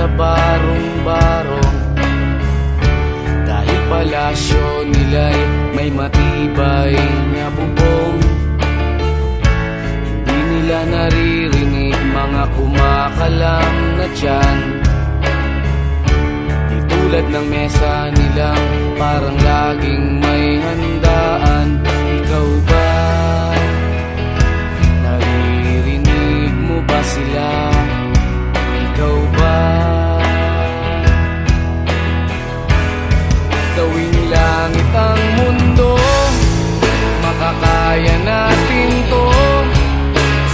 sa barong-barong. Dahil palasyo nila'y may matibay na bubong, hindi nila naririnig mga kumakalam na tiyan. Di tulad ng mesa nilang parang laging may handaan. Ikaw ba? Naririnig mo ba sila? Ikaw ba? Gawing langit ang mundo, makakaya natin to.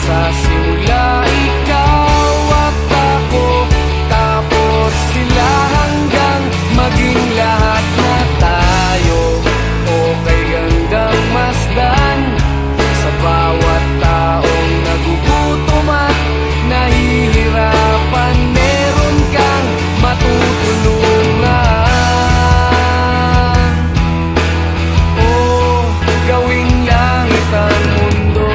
Sa simula ikaw at ako, tapos sila hanggang maging lahat na tayo. Okay hanggang masdan sa bawat taong nagugutom at nahihirapan. Meron kang matutulungan. Oh, gawing langit ang mundo.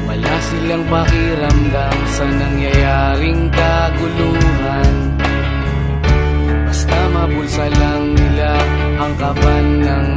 Wala silang pakiramdam sa nangyayaring kaguluhan. Basta mabulsa lang nila ang kaban ng